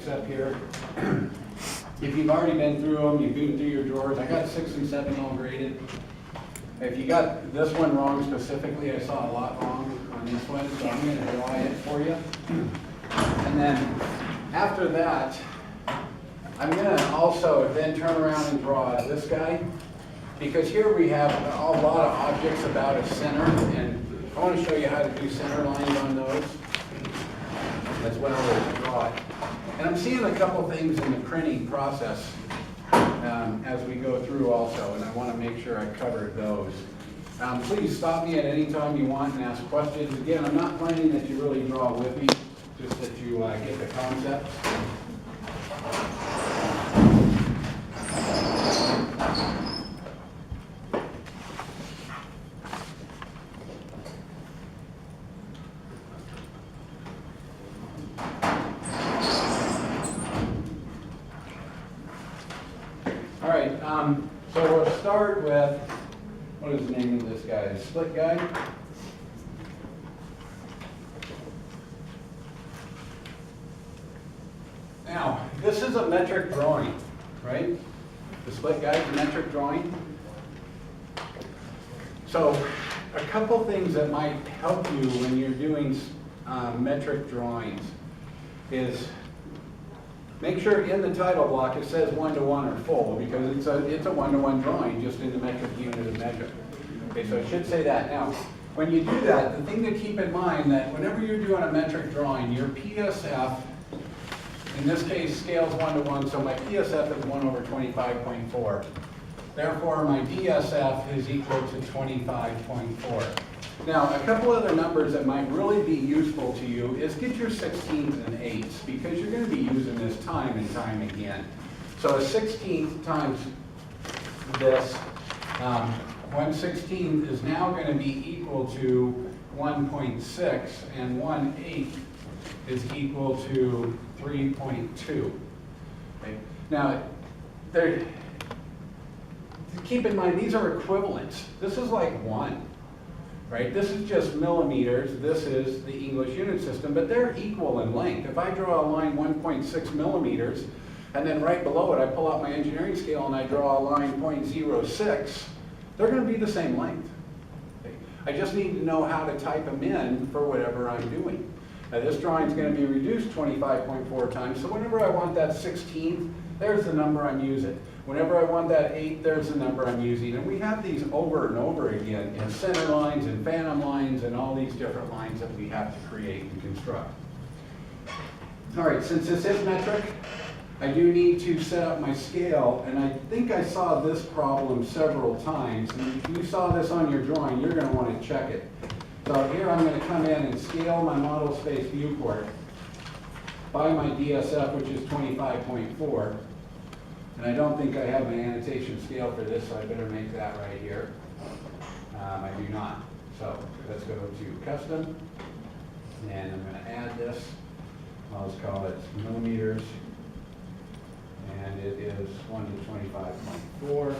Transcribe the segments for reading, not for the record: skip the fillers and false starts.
up here. If you've already been through them, you've been through your drawers. I got 6 and 7 all graded. If you got this one wrong specifically, I saw a lot wrong on this one, so I'm going to draw it for you. And then after that, I'm going to also then turn around and draw this guy, because here we have a lot of objects about a center, and I want to show you how to do center lines on those as well as draw it. And I'm seeing a couple things in the printing process as we go through also, and I want to make sure I cover those. Please stop me at any time you want and ask questions. Again, I'm not planning that you really draw with me, just that you get the concept. All right, so we'll start with, what is the name of this guy? The split guy? Now, this is a metric drawing, right? The split guy is a metric drawing. So, a couple things that might help you when you're doing metric drawings is make sure in the title block it says 1-to-1 or full, because it's a 1-to-1 drawing just in the metric unit of measure. Okay, so it should say that. Now, when you do that, the thing to keep in mind that whenever you're doing a metric drawing, your PSF, in this case, scales 1-to-1, so my PSF is 1/25.4. Therefore, my DSF is equal to 25.4. Now, a couple other numbers that might really be useful to you is get your 16ths and 8ths, because you're going to be using this time and time again. So a 16th times this, 1/16 is now going to be equal to 1.6, and 1/8 is equal to 3.2. Okay. Now, keep in mind, these are equivalents. This is like 1. Right? This is just millimeters, this is the English unit system, but they're equal in length. If I draw a line 1.6 millimeters, and then right below it I pull out my engineering scale and I draw a line 0.06, they're going to be the same length. Okay? I just need to know how to type them in for whatever I'm doing. Now this drawing is going to be reduced 25.4 times, so whenever I want that 16th, there's the number I'm using. Whenever I want that 8, there's the number I'm using. And we have these over and over again in center lines and phantom lines and all these different lines that we have to create and construct. All right, since this is metric, I do need to set up my scale, and I think I saw this problem several times. And if you saw this on your drawing, you're going to want to check it. So here I'm going to come in and scale my model space viewport by my DSF, which is 25.4. And I don't think I have my annotation scale for this, so I better make that right here. I do not. So let's go to custom, and I'm going to add this. I'll just call it millimeters, and it is 1/25.4,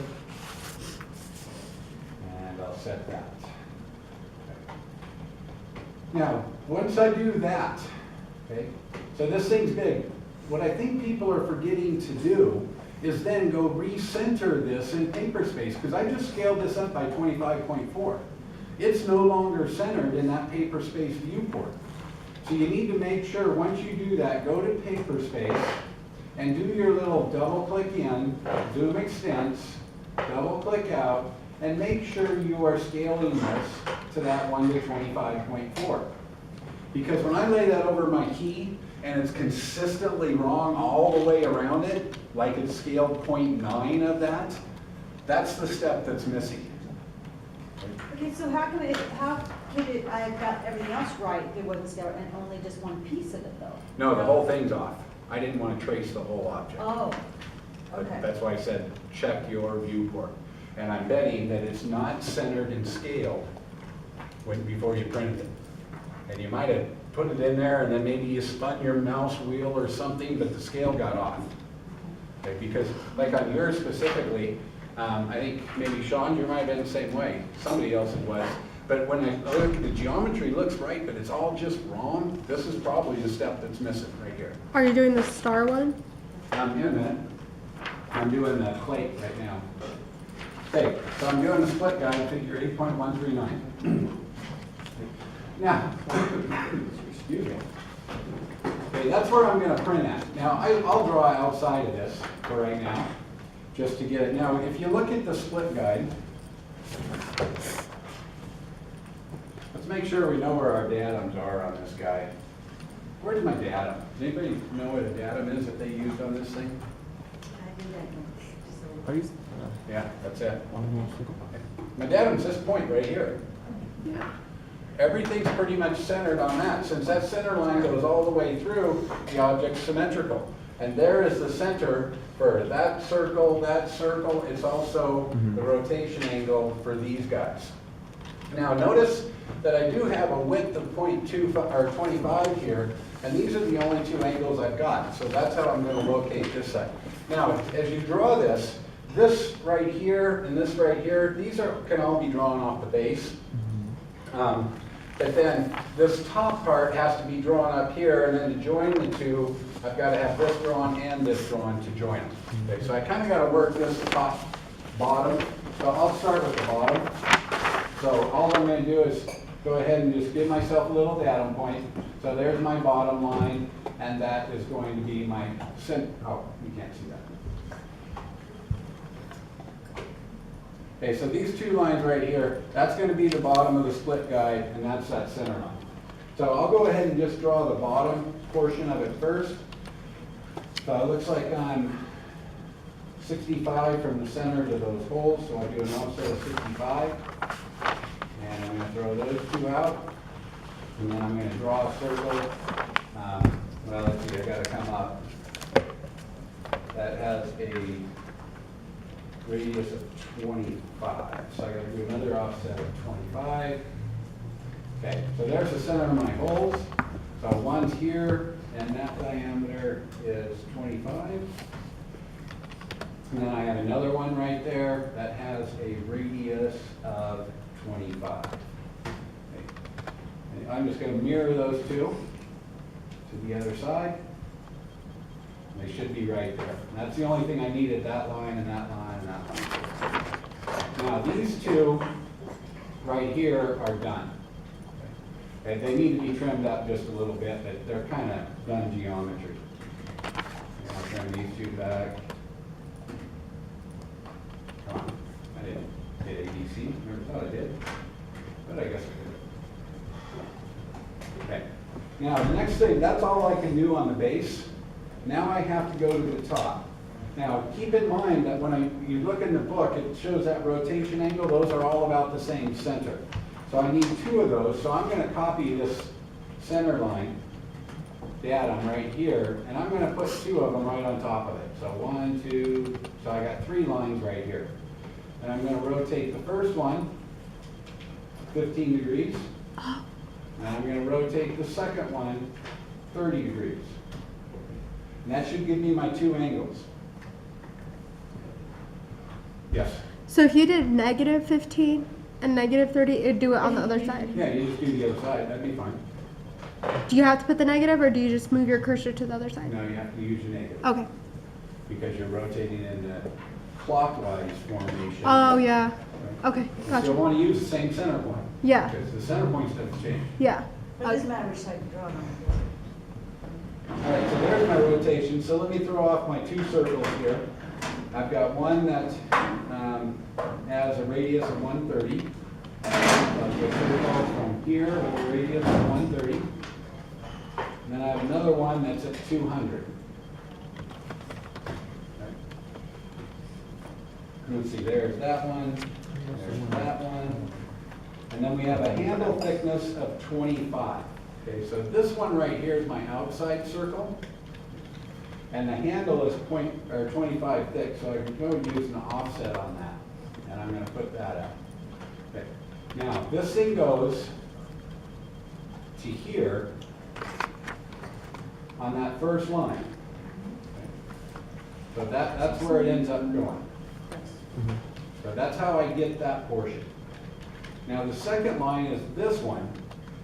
and I'll set that. Okay. Now, once I do that, okay, so this thing's big. What I think people are forgetting to do is then go recenter this in paper space, because I just scaled this up by 25.4. It's no longer centered in that paper space viewport. So you need to make sure once you do that, go to paper space and do your little double click in, zoom extents, double click out, and make sure you are scaling this to that 1/25.4. Because when I lay that over my key, and it's consistently wrong all the way around it, like it's scaled 0.9 of that, that's the step that's missing. Okay, so how could it, I got everything else right, it wasn't scaled, and only just one piece of it though? No, the whole thing's off. I didn't want to trace the whole object. Oh, okay. That's why I said check your viewport. And I'm betting that it's not centered and scaled before you printed it. And you might have put it in there and then maybe you spun your mouse wheel or something, but the scale got off. Okay, because like on yours specifically, I think maybe Sean, you might have been the same way. Somebody else it was. But when I look at the geometry, looks right, but it's all just wrong. This is probably the step that's missing right here. Are you doing the star one? In a minute, I'm doing the plate right now. Okay, so I'm doing the split guide, figure 8.139. Now, excuse me. Okay, that's where I'm going to print at. Now, I'll draw outside of this for right now, just to get it. Now, if you look at the split guide, let's make sure we know where our datums are on this guy. Where's my datum? Does anybody know what a datum is that they used on this thing? I think that Are you? Yeah, that's it. My datum's this point right here. Everything's pretty much centered on that. Since that center line goes all the way through, the object's symmetrical. And there is the center for that circle, it's also the rotation angle for these guys. Now notice that I do have a width of 0.2 or 25 here, and these are the only two angles I've got. So that's how I'm going to locate this side. Now, as you draw this right here and this right here, these can all be drawn off the base. But then this top part has to be drawn up here, and then to join the two, I've got to have this drawn and this drawn to join them. Okay, so I kind of got to work this top, bottom. So I'll start with the bottom. So all I'm going to do is go ahead and just give myself a little datum point. So there's my bottom line, and that is going to be my oh, you can't see that. Okay, so these two lines right here, that's going to be the bottom of the split guide, and that's that center line. So I'll go ahead and just draw the bottom portion of it first. So it looks like I'm 65 from the center to those holes, so I do an offset of 65. And I'm going to throw those two out. And then I'm going to draw a circle. Well, let's see, I've got to come up. That has a radius of 25. So I got to do another offset of 25. Okay, so there's the center of my holes. So one's here, and that diameter is 25. And then I have another one right there that has a radius of 25. Okay. And I'm just going to mirror those two to the other side. They should be right there. And that's the only thing I needed, that line and that line and that line. Now these two right here are done. Okay. They need to be trimmed up just a little bit, but they're kind of done geometry. I'll trim these two back. Come on. I didn't hit ABC. Never thought I did. But I guess I did. Okay. Now the next thing, that's all I can do on the base. Now I have to go to the top. Now keep in mind that when you look in the book, it shows that rotation angle. Those are all about the same center. So I need two of those. So I'm going to copy this center line datum right here, and I'm going to put two of them right on top of it. So 1, 2, so I got 3 lines right here. And I'm going to rotate the first one 15 degrees. And I'm going to rotate the second one 30 degrees. And that should give me my two angles. Yes? So if you did negative 15 and negative 30, it'd do it on the other side. Yeah, you just do the other side. That'd be fine. Do you have to put the negative, or do you just move your cursor to the other side? No, you have to use your negative. Okay. Because you're rotating in the clockwise formation. Oh, yeah. Right? Okay, You'll gotcha. want to use the same center point. Yeah. Because the center points doesn't change. Yeah. But it doesn't matter which side you draw it on. All right, so there's my rotation. So let me throw off my two circles here. I've got one that has a radius of 130. So I'll go circle from here with a radius of 130. And then I have another one that's at 200. Okay. Let's see, there's that one, there's that one. And then we have a handle thickness of 25. Okay, so this one right here is my outside circle. And the handle is 25 thick, so I can go use an offset on that. And I'm going to put that up. Okay. Now, this thing goes to here on that first line. Okay. So that's where it ends up going. So that's how I get that portion. Now the second line is this one,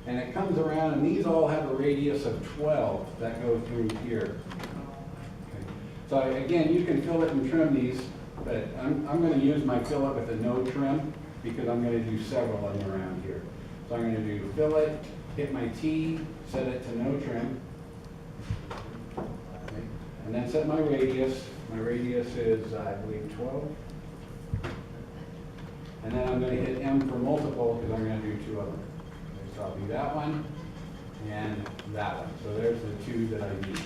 and it comes around, and these all have a radius of 12 that go through here. Okay. So again, you can fillet and trim these, but I'm going to use my fillet with a no trim because I'm going to do several of them around here. So I'm going to do fillet, hit my T, set it to no trim, okay. And then set my radius. My radius is, I believe, 12. And then I'm going to hit M for multiple because I'm going to do two of them. Okay, so I'll do that one and that one. So there's the two that I need.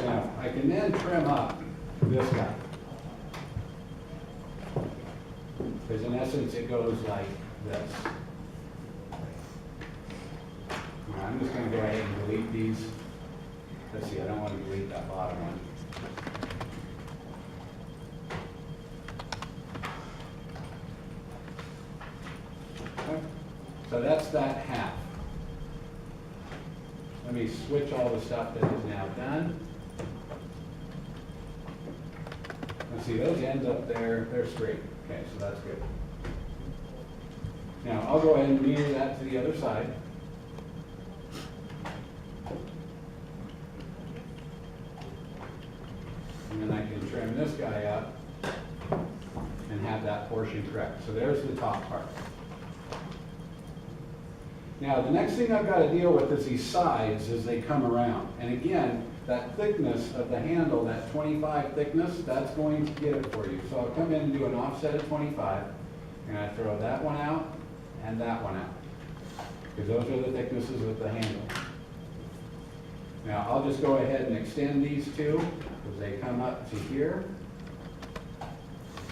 Now, I can then trim up this guy. Because in essence, it goes like this. Now, I'm just going to go ahead and delete these. Let's see, I don't want to delete that bottom one. Okay. So that's that half. Let me switch all the stuff that is now done. Let's see, those ends up there, they're straight. Okay, so that's good. Now, I'll go ahead and mirror that to the other side. And then I can trim this guy up and have that portion correct. So there's the top part. Now, the next thing I've got to deal with is these sides as they come around. And again, that thickness of the handle, that 25 thickness, that's going to get it for you. So I'll come in and do an offset of 25, and I throw that one out and that one out, because those are the thicknesses of the handle. Now, I'll just go ahead and extend these two, because they come up to here.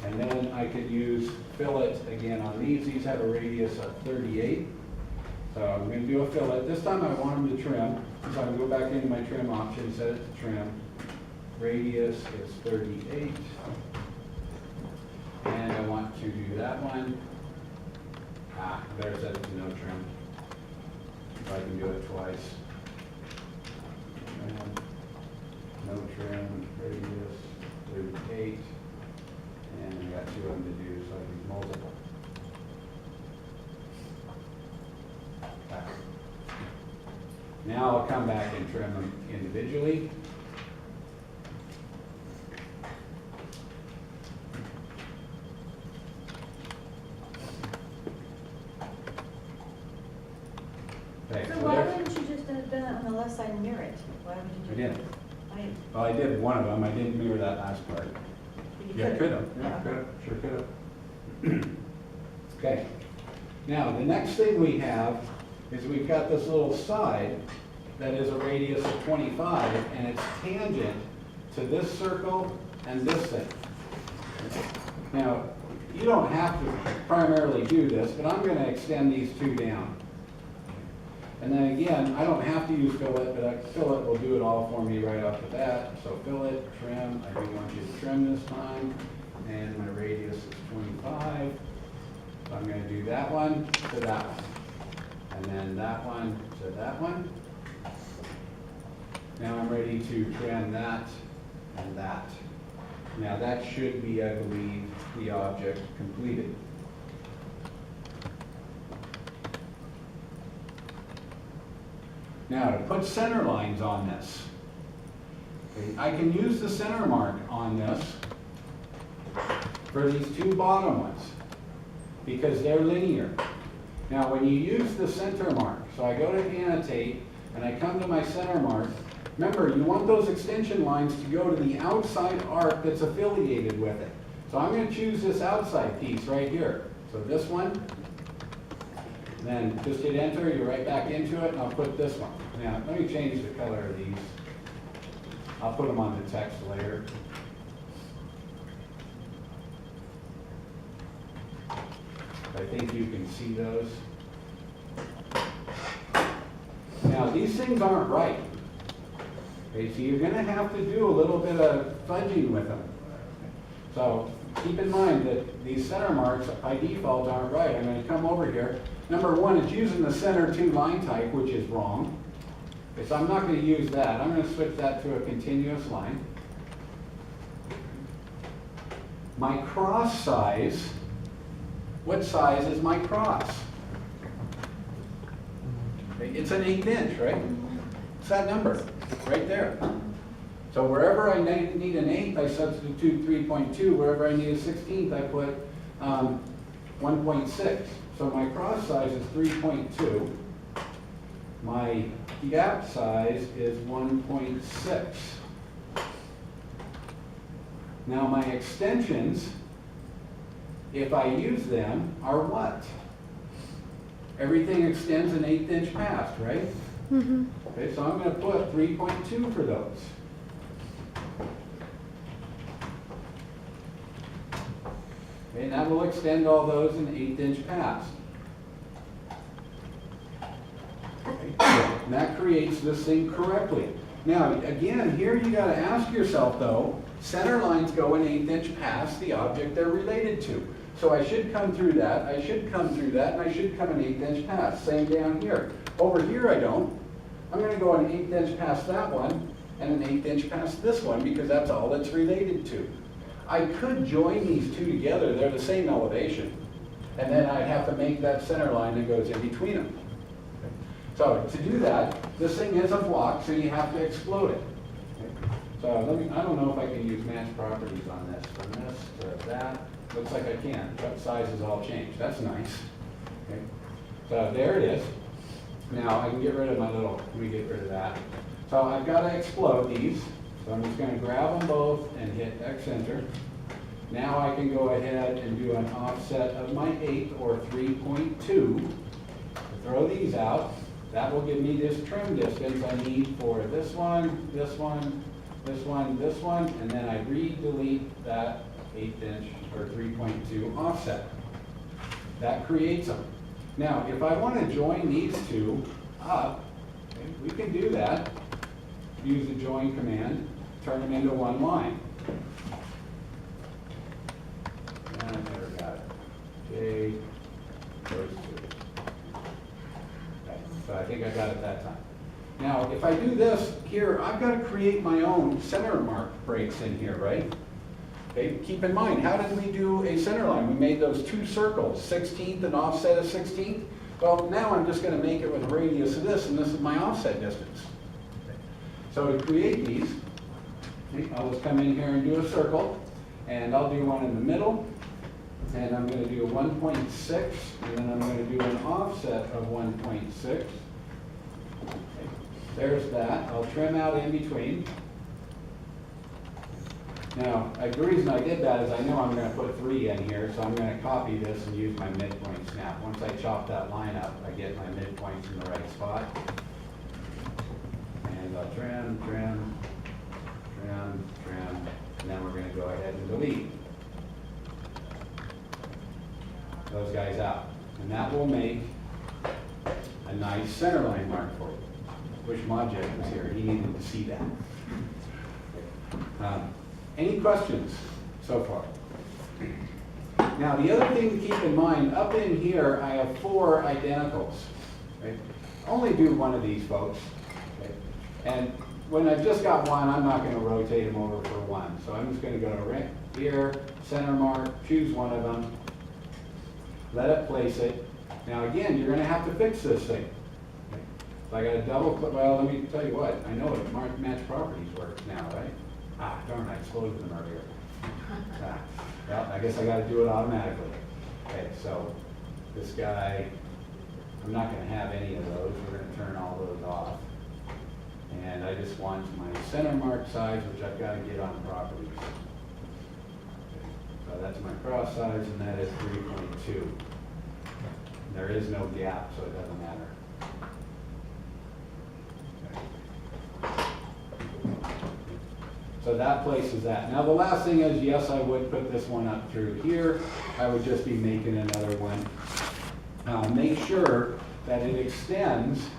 And then I could use fillet again on these. These have a radius of 38. So I'm going to do a fillet. This time I want them to trim. So I'm going to go back into my trim option, set it to trim. Radius is 38. And I want to do that one. Better set it to no trim. So I can do it twice. And no trim, radius 38. And I got two of them to do, so I use multiple. Now I'll come back and trim them individually. Okay, So why wouldn't you just have done it on the left side and mirror it? Why would you I do did. that? I Well, I did one of them. I didn't mirror that last part. Yeah, could have. Yeah, Yeah. could have. Sure could have. Okay. Now, the next thing we have is we've got this little side that is a radius of 25, and it's tangent to this circle and this thing. Now, you don't have to primarily do this, but I'm going to extend these two down. And then again, I don't have to use fillet, but fillet will do it all for me right off the bat. So fillet, trim, I do want you to trim this time, and my radius is 25. So I'm going to do that one to that one, and then that one to that one. Now I'm ready to trim that and that. Now that should be, I believe, the object completed. Now to put center lines on this, okay, I can use the center mark on this for these two bottom ones because they're linear. Now when you use the center mark, so I go to annotate and I come to my center mark, remember you want those extension lines to go to the outside arc that's affiliated with it. So I'm going to choose this outside piece right here. So this one, then just hit enter, you're right back into it, and I'll put this one. Now, let me change the color of these. I'll put them on the text layer. I think you can see those. Now, these things aren't right. Okay, so you're going to have to do a little bit of fudging with them. So keep in mind that these center marks by default aren't right. I'm going to come over here. Number one, it's using the center to line type, which is wrong. Okay, so I'm not going to use that. I'm going to switch that to a continuous line. My cross size what size is my cross? Okay, it's an 1/8 inch, right? It's that number, right there. So wherever I need an 1/8, I substitute 3.2. Wherever I need a 1/16, I put 1.6. So my cross size is 3.2. My gap size is 1.6. Now my extensions, if I use them, are what? Everything extends an 1/8 inch past, right? Mm-hmm. Okay, so I'm going to put 3.2 for those. Okay, and that will extend all those an 1/8 inch past. Okay, and that creates this thing correctly. Now, again, here you got to ask yourself though, center lines go an 1/8 inch past the object they're related to. So I should come through that, I should come through that, and I should come an 1/8 inch past. Same down here. Over here I don't. I'm going to go an 1/8 inch past that one and an 1/8 inch past this one because that's all it's related to. I could join these two together, they're the same elevation. And then I'd have to make that center line that goes in between them. So to do that, this thing is a block, so you have to explode it. So I don't know if I can use match properties on this. From this to that, looks like I can. But sizes all change. That's nice. Okay. So there it is. Now I can get rid of my little, let me get rid of that. So I've got to explode these. So I'm just going to grab them both and hit X enter. Now I can go ahead and do an offset of my 8 or 3.2. Throw these out. That will give me this trim distance I need for this one, this one, this one, this one, and then I re-delete that 1/8 inch or 3.2 offset. That creates them. Now, if I want to join these two up, okay, we can do that. Use the join command, turn them into one line. And I never got it. J, those two. Okay, so I think I got it that time. Now, if I do this here, I've got to create my own center mark breaks in here, right? Okay, keep in mind, how did we do a center line? We made those two circles, 16th and offset of 16th. Well, now I'm just going to make it with a radius of this, and this is my offset distance. Okay. So to create these, okay, I'll just come in here and do a circle, and I'll do one in the middle, and I'm going to do a 1.6, and then I'm going to do an offset of 1.6. Okay. There's that. I'll trim out in between. Now, the reason I did that is I know I'm going to put 3 in here, so I'm going to copy this and use my midpoint snap. Once I chop that line up, I get my midpoints in the right spot. And I'll trim, trim, trim, trim, and then we're going to go ahead and delete those guys out. And that will make a nice center line mark for you. Wish Modjet was here, he needed to see that. Any questions so far? Now, the other thing to keep in mind, up in here, I have 4 identicals. Right? Only do one of these, folks. Okay? And when I've just got one, I'm not going to rotate them over for one. So I'm just going to go to right here, center mark, choose one of them, let it place it. Now, again, you're going to have to fix this thing. Okay? So I got to double click. Well, let me tell you what. I know it match properties works now, right? Ah, darn, I exploded them earlier. Well, I guess I got to do it automatically. Okay, so this guy, I'm not going to have any of those. We're going to turn all those off. And I just want my center mark size, which I've got to get on properties. Okay, so that's my cross size, and that is 3.2. There is no gap, so it doesn't matter. So that places that. Now the last thing is, yes, I would put this one up through here. I would just be making another one. Make sure that it extends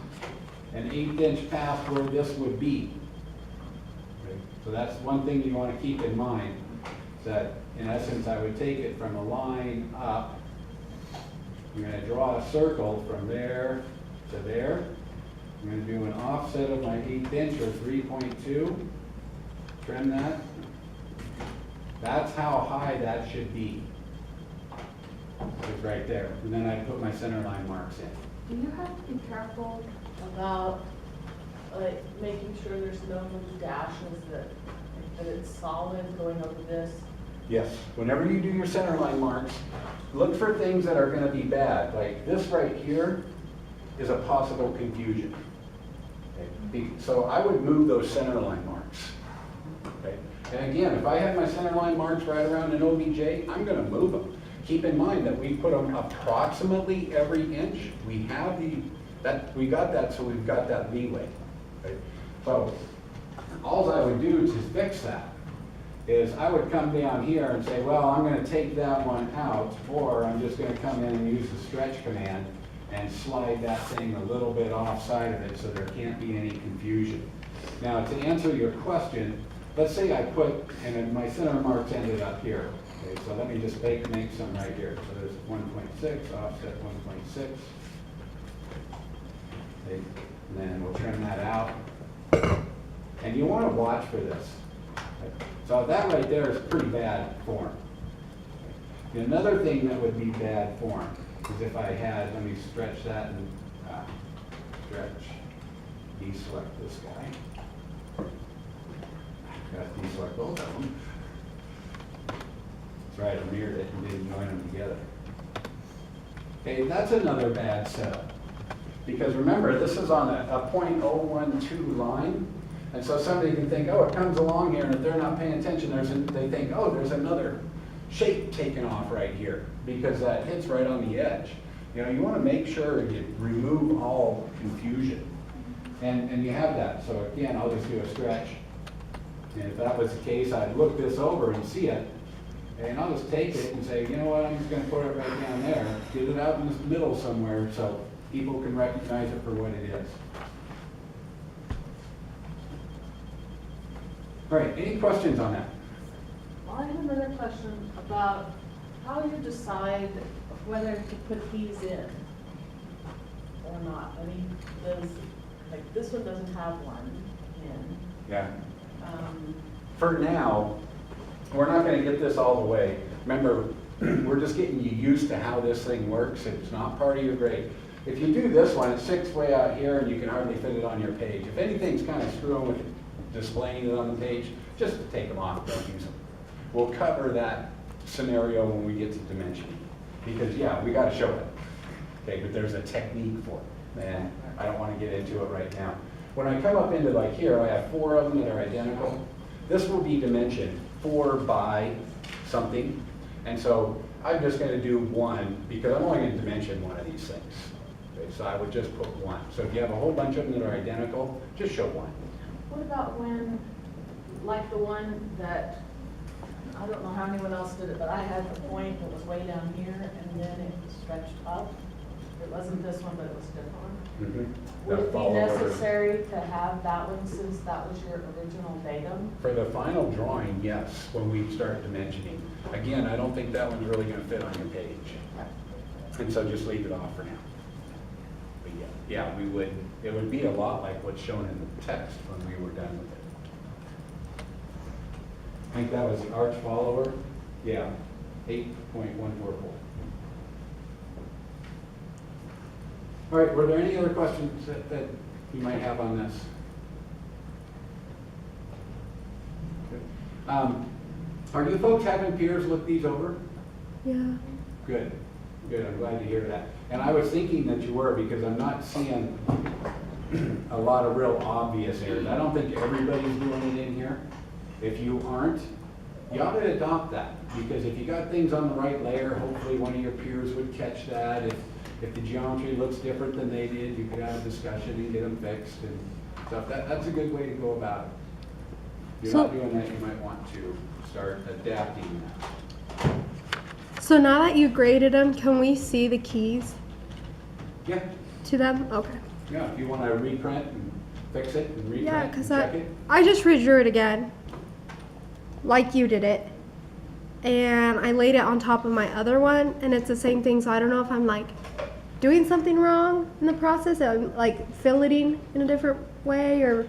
an 1/8 inch past where this would be. Okay. So that's one thing you want to keep in mind, that in essence I would take it from a line up. I'm going to draw a circle from there to there. I'm going to do an offset of my 1/8 inch or 3.2. Trim that. That's how high that should be. is right there. And then I put my center line marks in. Do you have to be careful about, like, making sure there's no dashes that it's solid going over this? Yes, whenever you do your center line marks, look for things that are gonna be bad. Like this right here is a possible confusion. Okay? So I would move those center line marks. Okay? And again, if I have my center line marks right around an OBJ, I'm gonna move them. Keep in mind that we put them approximately every inch. We have we got that, so we've got that leeway. Okay? So all I would do to fix that is I would come down here and say, well, I'm gonna take that one out, or I'm just gonna come in and use the stretch command and slide that thing a little bit offside of it so there can't be any confusion. Now, to answer your question, let's say I put, and then my center marks ended up here. Okay, so let me just make some right here. So there's 1.6, offset 1.6. Okay, and then we'll trim that out. And you want to watch for this. Okay, so that right there is pretty bad form. Okay, another thing that would be bad form is if I had, let me stretch that and deselect this guy. Got to deselect both of them. That's right, I mirrored it and didn't join them together. Okay, that's another bad setup. Because remember, this is on a .012 line. And so somebody can think, oh, it comes along here, and if they're not paying attention, they think, oh, there's another shape taken off right here, because that hits right on the edge. You know, you want to make sure you remove all confusion. And you have that. So again, I'll just do a stretch. And if that was the case, I'd look this over and see it. And I'll just take it and say, you know what, I'm just going to put it right down there, get it out in the middle somewhere so people can recognize it for what it is. All right, any questions on that? Well, I have another question about how you decide whether to put these in or not. I mean, like this one doesn't have one in. Yeah. For now, we're not going to get this all the way. Remember, we're just getting you used to how this thing works. It's not part of your grade. If you do this one, it sticks way out here and you can hardly fit it on your page. If anything's kind of screwing with displaying it on the page, just take them off, don't use them. We'll cover that scenario when we get to dimensioning. Because yeah, we got to show it. Okay, but there's a technique for it. And I don't want to get into it right now. When I come up into like here, I have 4 of them that are identical. This will be dimensioned 4 by something. And so I'm just going to do 1 because I'm only going to dimension one of these things. Okay, so I would just put 1. So if you have a whole bunch of them that are identical, just show 1. What about when, like the one that, I don't know how anyone else did it, but I had the point that was way down here and then it stretched up. It wasn't this one, but it was a different one. Mm-hmm. Would it be necessary to have that one since that was your original datum? For the final drawing, yes, when we start dimensioning. Again, I don't think that one's really going to fit on your page. And so just leave it off for now. But yeah, we would, it would be a lot like what's shown in the text when we were done with it. I think that was the arch follower. Yeah, 8.144. All right, were there any other questions that you might have on this? Are you folks having peers look these over? Yeah. Good, good, I'm glad to hear that. And I was thinking that you were because I'm not seeing a lot of real obvious errors. I don't think everybody's doing it in here. If you aren't, you ought to adopt that because if you got things on the right layer, hopefully one of your peers would catch that. If the geometry looks different than they did, you could have a discussion and get them fixed and stuff. That's a good way to go about it. If you're not doing that, you might want to start adapting that. So now that you graded them, can we see the keys Yeah, to them? Okay. yeah. If you want to reprint and fix it and reprint Yeah, and because check it. I just redrew it again, like you did it. And I laid it on top of my other one, and it's the same thing, so I don't know if I'm like doing something wrong in the process. I'm like filleting in a different way or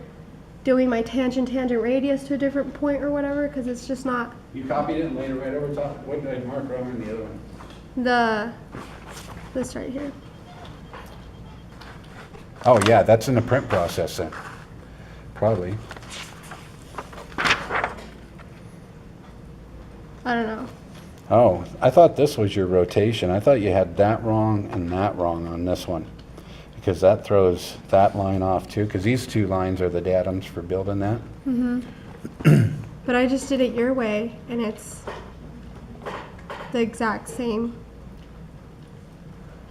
doing my tangent radius to a different point or whatever, because it's just not. You copied it and laid it right over top. What did I mark wrong in the other one? this right here. Oh, yeah, that's in the print process then. Probably. I don't know. Oh, I thought this was your rotation. I thought you had that wrong and that wrong on this one. Because that throws that line off too, because these two lines are the datums for building that. But I just did it your way, and it's the exact same.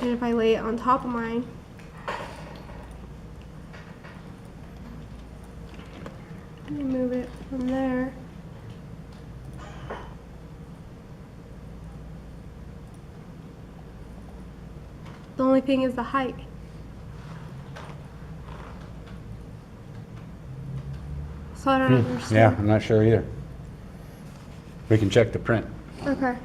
And if I lay it on top of mine, let me move it from there. The only thing is the height. So I don't Yeah, understand. I'm not sure either. We can check the print. Okay.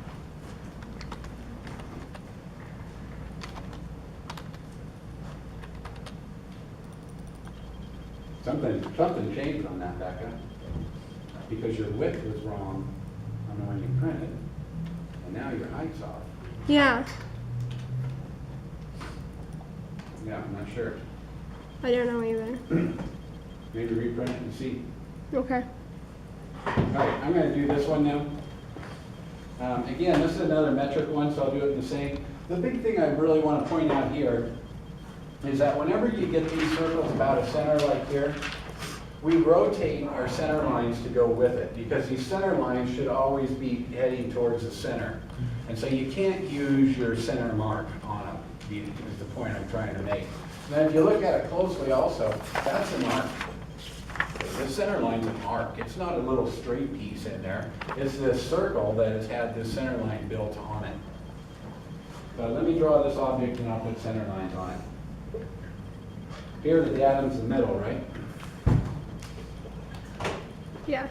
Something changed on that, Becca. Because your width was wrong on the one you printed, and now your height's off. Yeah, Yeah, I'm not sure. I don't know either. Maybe reprint it and see. Okay. All right, I'm gonna do this one now. Again, this is another metric one, so I'll do it the same. The big thing I really want to point out here is that whenever you get these circles about a center like here, we rotate our center lines to go with it, because these center lines should always be heading towards the center. And so you can't use your center mark on them, is the point I'm trying to make. Now, if you look at it closely also, that's a mark. The center line's an arc. It's not a little straight piece in there. It's this circle that has had this center line built on it. So let me draw this object and I'll put center lines on it. Here the datum's the middle, right? Yeah.